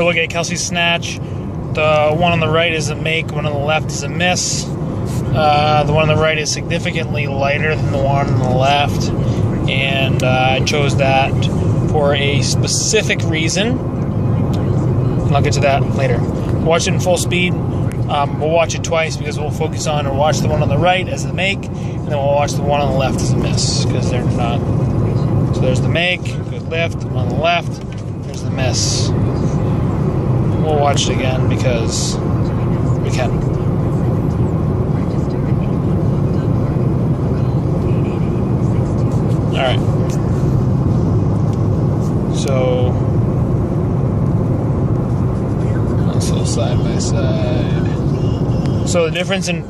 we're looking at Kelsey Snatch. The one on the right is a make, one on the left is a miss. The one on the right is significantly lighter than the one on the left, and I chose that for a specific reason, and I'll get to that later. Watch it in full speed. We'll watch it twice because we'll focus on or watch the one on the right as the make, and then we'll watch the one on the left as a miss, because they're not. So there's the make, good lift. On the left, there's the miss. We'll watch it again because we can. Alright. So, also side by side. So the difference in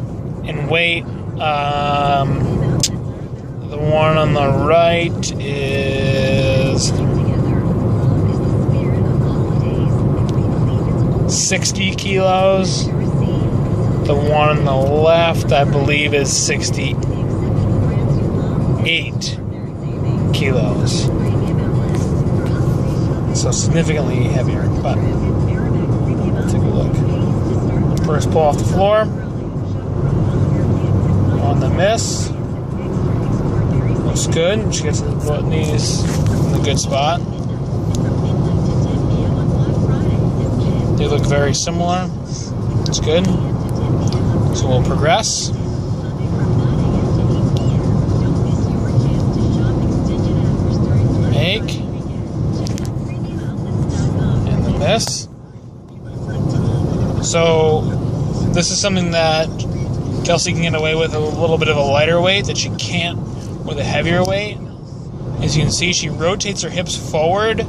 weight, the one on the right is 60 kilos. The one on the left, I believe, is 68 kilos. So significantly heavier, but we'll take a look. First pull off the floor. On the miss. Looks good. She gets the knees in a good spot. They look very similar. It's good. So we'll progress. Make. And the miss. So this is something that Kelsey can get away with a little bit of a lighter weight that she can't with a heavier weight. As you can see, she rotates her hips forward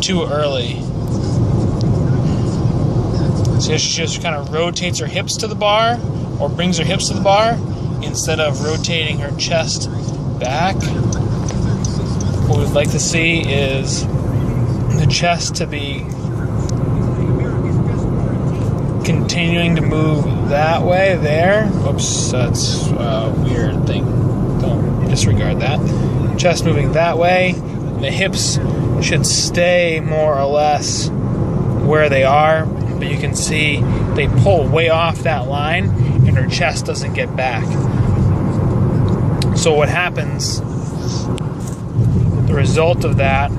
too early. So she just kind of rotates her hips to the bar, or brings her hips to the bar, instead of rotating her chest back. What we'd like to see is the chest to be continuing to move that way, there. Oops, that's a weird thing. Don't disregard that. Chest moving that way. The hips should stay more or less where they are, but you can see they pull way off that line and her chest doesn't get back. So what happens, the result of that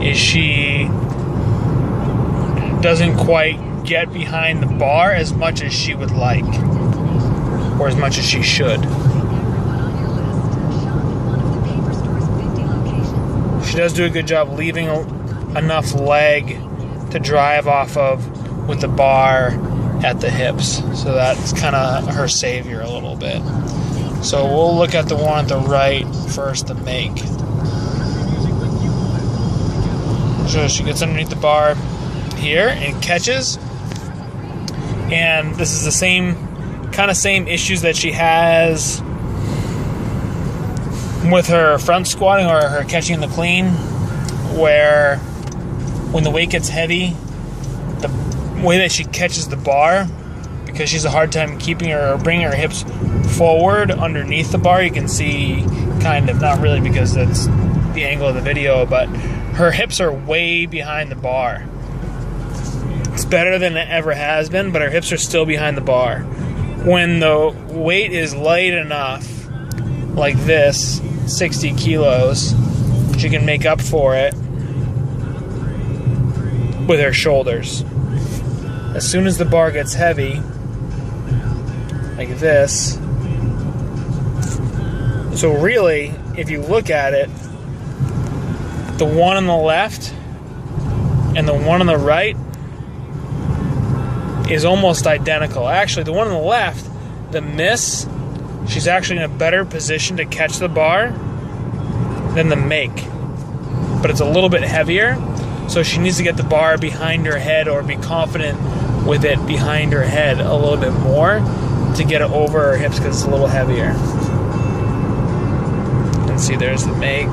is she doesn't quite get behind the bar as much as she would like, or as much as she should. She does do a good job leaving enough leg to drive off of with the bar at the hips, so that's kind of her savior a little bit. So we'll look at the one at the right first, the make. So she gets underneath the bar here and catches. And this is the same issues that she has with her front squatting or her catching the clean, where when the weight gets heavy, the way that she catches the bar, because she's a hard time keeping her or bringing her hips forward underneath the bar, you can see kind of, not really because that's the angle of the video, but her hips are way behind the bar. It's better than it ever has been, but her hips are still behind the bar. When the weight is light enough, like this, 60 kilos, she can make up for it with her shoulders. As soon as the bar gets heavy, like this, so really, if you look at it, the one on the left and the one on the right is almost identical. Actually, the one on the left, the miss, she's actually in a better position to catch the bar than the make. But it's a little bit heavier, so she needs to get the bar behind her head or be confident with it behind her head a little bit more to get it over her hips because it's a little heavier. You can see there's the make.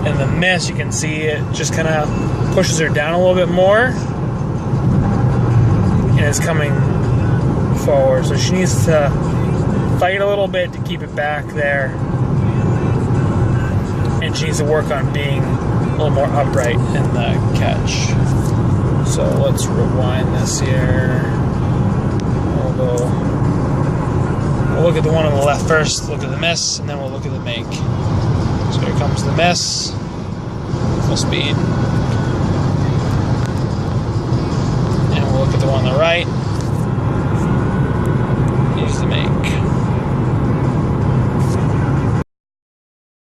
And the miss, you can see it just kind of pushes her down a little bit more. And it's coming forward. So she needs to fight a little bit to keep it back there. And she needs to work on being a little more upright in the catch. So let's rewind this here. We'll look at the one on the left first, look at the miss, and then we'll look at the make. So here comes the miss, full speed. And we'll look at the one on the right.